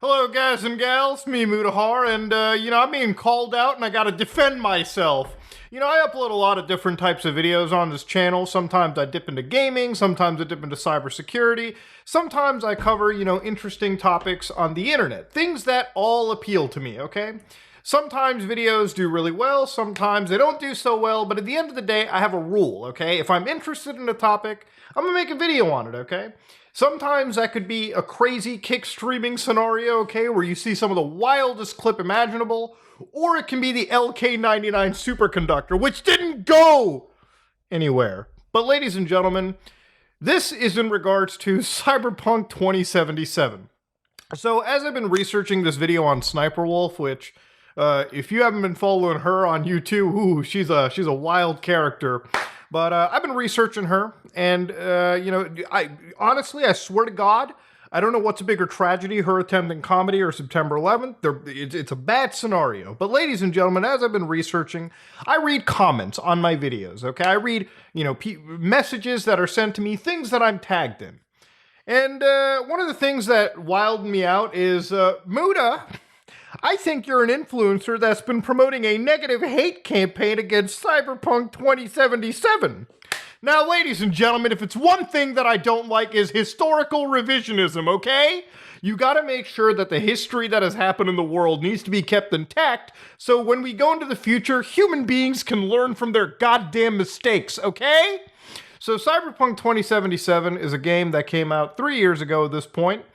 Hello, guys and gals, me Mutahar, and, I'm being called out and I gotta defend myself. I upload a lot of different types of videos on this channel. Sometimes I dip into gaming, sometimes I dip into cybersecurity, sometimes I cover, interesting topics on the internet. Things that all appeal to me, okay? Sometimes videos do really well, sometimes they don't do so well, but at the end of the day, I have a rule, okay? If I'm interested in a topic, I'm gonna make a video on it, okay? Sometimes that could be a crazy kick streaming scenario, okay, where you see some of the wildest clip imaginable, or it can be the LK99 superconductor, which didn't go anywhere. But ladies and gentlemen, this is in regards to Cyberpunk 2077. So as I've been researching this video on Sniper Wolf, which if you haven't been following her on YouTube, ooh, she's a wild character. But I've been researching her, and, I swear to God, I don't know what's a bigger tragedy, her attempting comedy or September 11th. It's a bad scenario. But ladies and gentlemen, as I've been researching, I read comments on my videos, okay? I read, messages that are sent to me, things that I'm tagged in. And one of the things that wilded me out is, Muda, I think you're an influencer that's been promoting a negative hate campaign against Cyberpunk 2077. Now, ladies and gentlemen, if it's one thing that I don't like is historical revisionism, okay? You gotta make sure that the history that has happened in the world needs to be kept intact, so when we go into the future, human beings can learn from their goddamn mistakes, okay? So Cyberpunk 2077 is a game that came out 3 years ago at this point.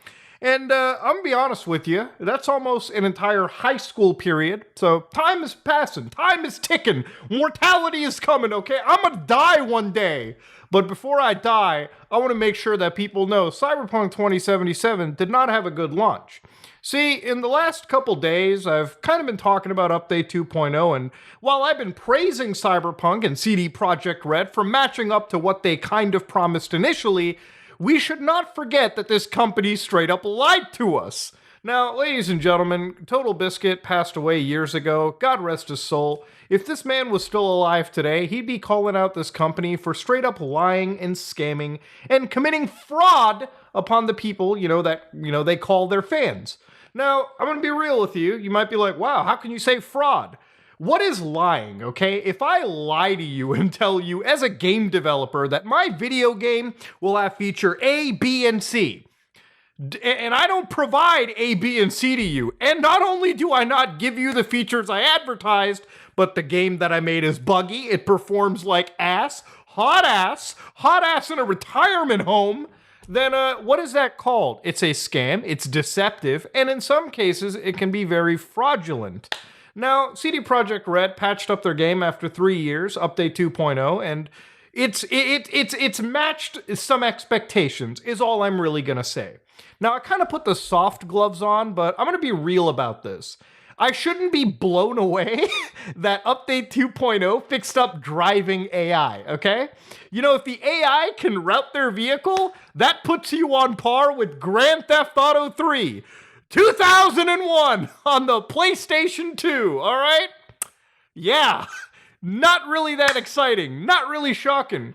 And I'm gonna be honest with you, that's almost an entire high school period. So time is passing, time is ticking, mortality is coming, okay? I'm gonna die one day. But before I die, I wanna make sure that people know Cyberpunk 2077 did not have a good launch. See, in the last couple days, I've kind of been talking about Update 2.0, and while I've been praising Cyberpunk and CD Projekt Red for matching up to what they kind of promised initially, we should not forget that this company straight up lied to us. Now, ladies and gentlemen, Total Biscuit passed away years ago. God rest his soul. If this man was still alive today, he'd be calling out this company for straight up lying and scamming and committing fraud upon the people, they call their fans. Now, I'm going to be real with you. You might be like, wow, how can you say fraud? What is lying, okay? If I lie to you and tell you as a game developer that my video game will have feature A, B, and C, and I don't provide A, B, and C to you, and not only do I not give you the features I advertised, but the game that I made is buggy, it performs like ass in a retirement home, then what is that called? It's a scam, it's deceptive, and in some cases, it can be very fraudulent. Now, CD Projekt Red patched up their game after 3 years, Update 2.0, and it's matched some expectations, is all I'm really gonna say. Now, I kind of put the soft gloves on, but I'm gonna be real about this. I shouldn't be blown away that Update 2.0 fixed up driving AI, okay? If the AI can route their vehicle, that puts you on par with Grand Theft Auto 3. 2001 on the PlayStation 2, all right? Yeah, not really that exciting, not really shocking.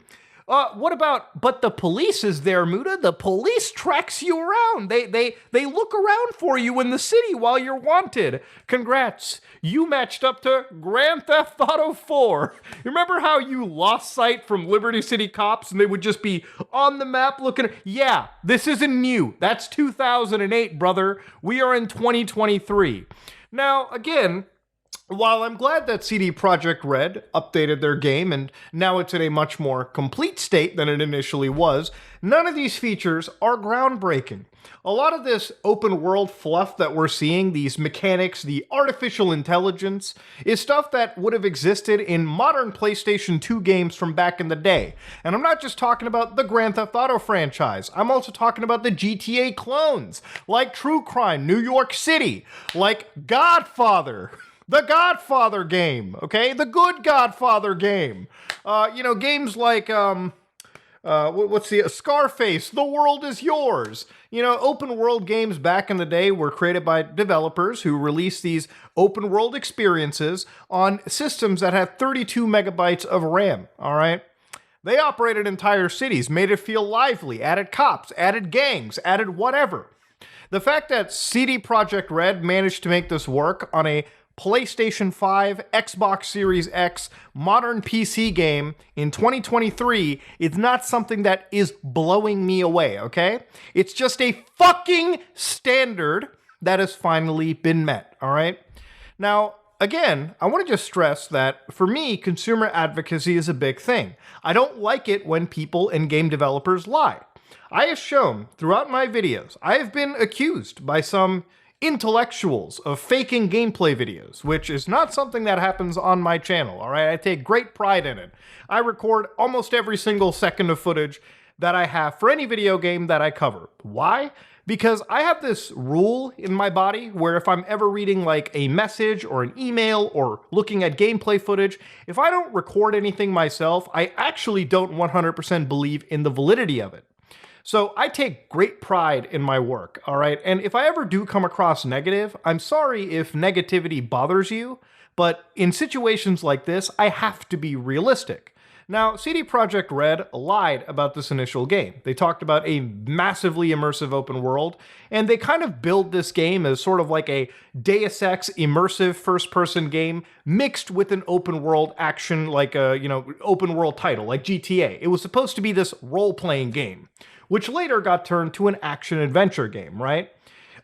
What about, but the police is there, Muda. The police tracks you around. They look around for you in the city while you're wanted. Congrats, you matched up to Grand Theft Auto 4. You remember how you lost sight from Liberty City cops and they would just be on the map looking? Yeah, this isn't new. That's 2008, brother. We are in 2023. Now, again, while I'm glad that CD Projekt Red updated their game and now it's in a much more complete state than it initially was, none of these features are groundbreaking. A lot of this open world fluff that we're seeing, these mechanics, the artificial intelligence, is stuff that would have existed in modern PlayStation 2 games from back in the day. And I'm not just talking about the Grand Theft Auto franchise, I'm also talking about the GTA clones, like True Crime, New York City, like Godfather. The Godfather game, okay? The good Godfather game. Games like, what's the, Scarface, The World Is Yours. Open world games back in the day were created by developers who released these open world experiences on systems that had 32 megabytes of RAM, all right? They operated entire cities, made it feel lively, added cops, added gangs, added whatever. The fact that CD Projekt Red managed to make this work on a PlayStation 5, Xbox Series X, modern PC game in 2023 is not something that is blowing me away, okay? It's just a fucking standard that has finally been met, all right? Now, again, I want to just stress that for me, consumer advocacy is a big thing. I don't like it when people and game developers lie. I have shown throughout my videos, I have been accused by some intellectuals of faking gameplay videos, which is not something that happens on my channel, all right? I take great pride in it. I record almost every single second of footage that I have for any video game that I cover. Why? Because I have this rule in my body where if I'm ever reading like a message or an email or looking at gameplay footage, if I don't record anything myself, I actually don't 100% believe in the validity of it. So I take great pride in my work, all right? And if I ever do come across negative, I'm sorry if negativity bothers you, but in situations like this, I have to be realistic. Now, CD Projekt Red lied about this initial game. They talked about a massively immersive open world, and they kind of build this game as sort of like a Deus Ex immersive first-person game mixed with an open world action, like a, open world title, like GTA. It was supposed to be this role-playing game, which later got turned to an action-adventure game, right?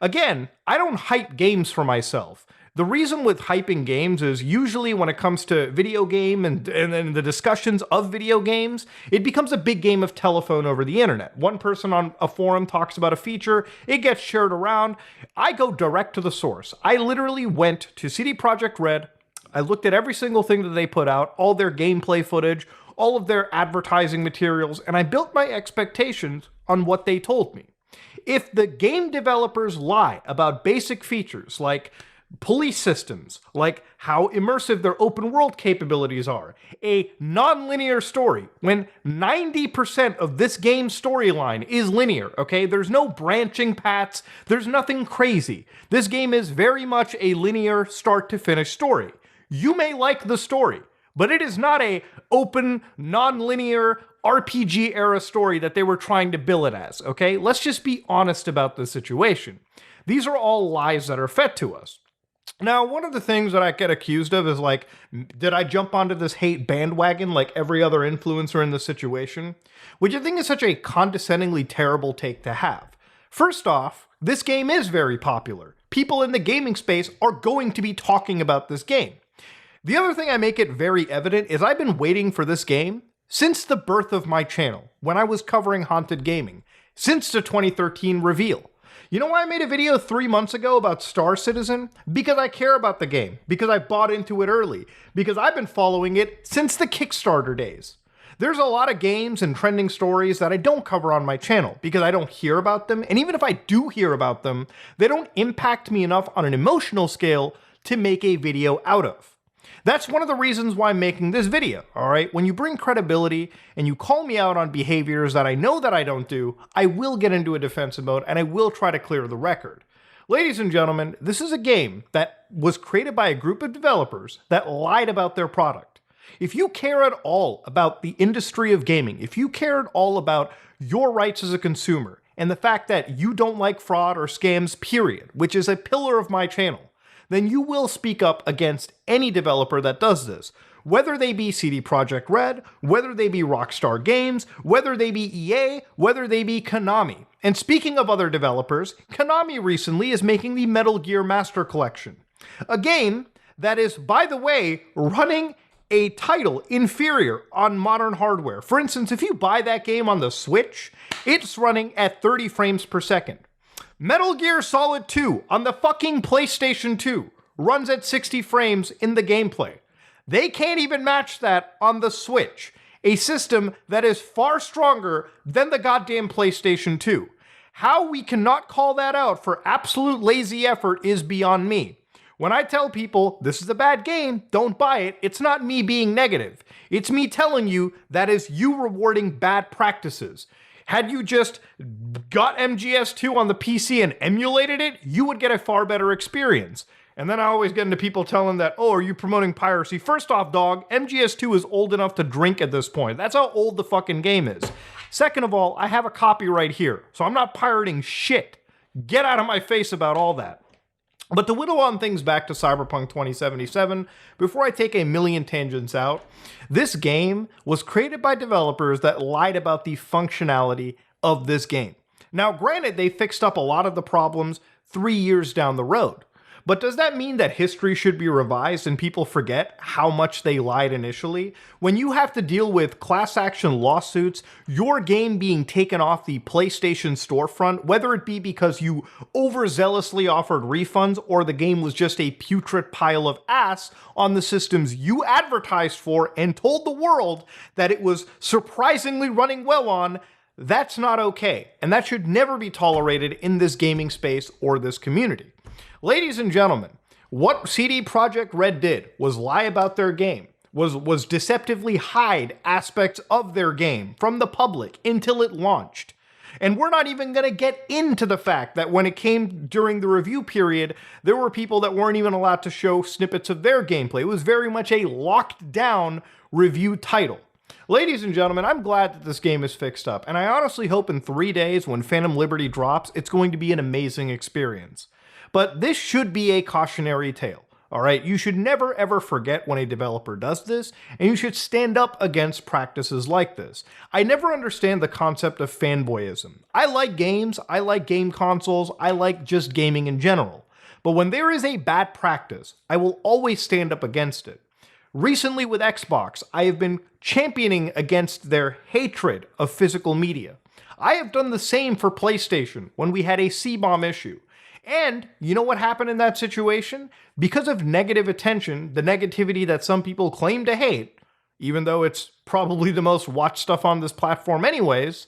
Again, I don't hype games for myself. The reason with hyping games is usually when it comes to video game and the discussions of video games, it becomes a big game of telephone over the internet. One person on a forum talks about a feature, it gets shared around. I go direct to the source. I literally went to CD Projekt Red, I looked at every single thing that they put out, all their gameplay footage, all of their advertising materials, and I built my expectations on what they told me. If the game developers lie about basic features like police systems, like how immersive their open world capabilities are, a non-linear story, when 90% of this game's storyline is linear, okay? There's no branching paths, there's nothing crazy. This game is very much a linear start-to-finish story. You may like the story, but it is not a open, non-linear RPG-era story that they were trying to bill it as, okay? Let's just be honest about the situation. These are all lies that are fed to us. Now, one of the things that I get accused of is like, did I jump onto this hate bandwagon like every other influencer in this situation? Which I think is such a condescendingly terrible take to have. First off, this game is very popular. People in the gaming space are going to be talking about this game. The other thing I make it very evident is I've been waiting for this game since the birth of my channel, when I was covering Haunted Gaming, since the 2013 reveal. You know why I made a video 3 months ago about Star Citizen? Because I care about the game, because I bought into it early, because I've been following it since the Kickstarter days. There's a lot of games and trending stories that I don't cover on my channel because I don't hear about them, and even if I do hear about them, they don't impact me enough on an emotional scale to make a video out of. That's one of the reasons why I'm making this video, all right? When you bring credibility and you call me out on behaviors that I know that I don't do, I will get into a defensive mode and I will try to clear the record. Ladies and gentlemen, this is a game that was created by a group of developers that lied about their product. If you care at all about the industry of gaming, if you care at all about your rights as a consumer, and the fact that you don't like fraud or scams, period, which is a pillar of my channel, then you will speak up against any developer that does this. Whether they be CD Projekt Red, whether they be Rockstar Games, whether they be EA, whether they be Konami. And speaking of other developers, Konami recently is making the Metal Gear Master Collection. A game that is, by the way, running a title inferior on modern hardware. For instance, if you buy that game on the Switch, it's running at 30 frames per second. Metal Gear Solid 2 on the fucking PlayStation 2 runs at 60 frames in the gameplay. They can't even match that on the Switch, a system that is far stronger than the goddamn PlayStation 2. How we cannot call that out for absolute lazy effort is beyond me. When I tell people this is a bad game, don't buy it, it's not me being negative. It's me telling you that is you rewarding bad practices. Had you just got MGS2 on the PC and emulated it, you would get a far better experience. And then I always get into people telling that, oh, are you promoting piracy? First off, dog, MGS2 is old enough to drink at this point. That's how old the fucking game is. Second of all, I have a copyright here, so I'm not pirating shit. get out of my face about all that. But to whittle on things back to Cyberpunk 2077, before I take a million tangents out, this game was created by developers that lied about the functionality of this game. Now, granted, they fixed up a lot of the problems 3 years down the road. But does that mean that history should be revised and people forget how much they lied initially? When you have to deal with class action lawsuits, your game being taken off the PlayStation storefront, whether it be because you overzealously offered refunds or the game was just a putrid pile of ass on the systems you advertised for and told the world that it was surprisingly running well on, that's not okay. And that should never be tolerated in this gaming space or this community. Ladies and gentlemen, what CD Projekt Red did was lie about their game, was deceptively hide aspects of their game from the public until it launched. And we're not even going to get into the fact that when it came during the review period, there were people that weren't even allowed to show snippets of their gameplay. It was very much a locked down review title. Ladies and gentlemen, I'm glad that this game is fixed up, and I honestly hope in 3 days when Phantom Liberty drops, it's going to be an amazing experience. But this should be a cautionary tale, all right? You should never ever forget when a developer does this, and you should stand up against practices like this. I never understand the concept of fanboyism. I like games, I like game consoles, I like just gaming in general. But when there is a bad practice, I will always stand up against it. Recently with Xbox, I have been championing against their hatred of physical media. I have done the same for PlayStation when we had a C-bomb issue. And you know what happened in that situation? Because of negative attention, the negativity that some people claim to hate, even though it's probably the most watched stuff on this platform anyways,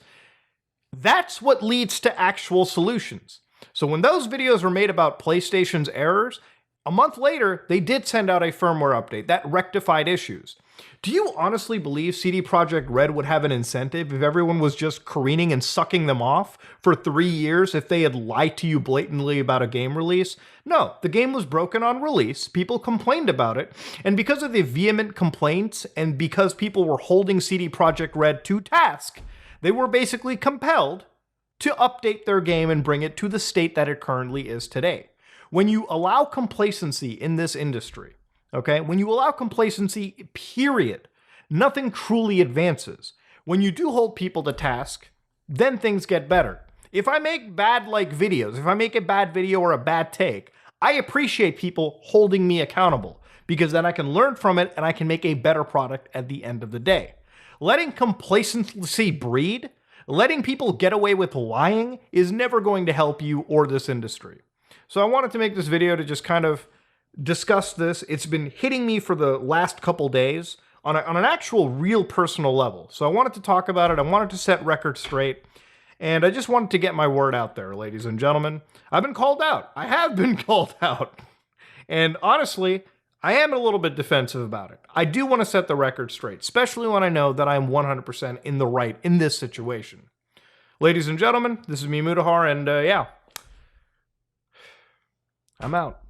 that's what leads to actual solutions. So when those videos were made about PlayStation's errors, a month later, they did send out a firmware update that rectified issues. Do you honestly believe CD Projekt Red would have an incentive if everyone was just careening and sucking them off for 3 years if they had lied to you blatantly about a game release? No, the game was broken on release, people complained about it, and because of the vehement complaints and because people were holding CD Projekt Red to task, they were basically compelled to update their game and bring it to the state that it currently is today. When you allow complacency in this industry, okay, when you allow complacency, period, nothing truly advances. When you do hold people to task, then things get better. If I make bad videos, if I make a bad video or a bad take, I appreciate people holding me accountable because then I can learn from it and I can make a better product at the end of the day. Letting complacency breed, letting people get away with lying is never going to help you or this industry. So I wanted to make this video to just kind of discuss this. It's been hitting me for the last couple days on an actual real personal level. So I wanted to talk about it. I wanted to set records straight. And I just wanted to get my word out there, ladies and gentlemen. I've been called out. I have been called out. And honestly, I am a little bit defensive about it. I do want to set the record straight, especially when I know that I'm 100% in the right in this situation. Ladies and gentlemen, this is me, Mutahar, and yeah. I'm out.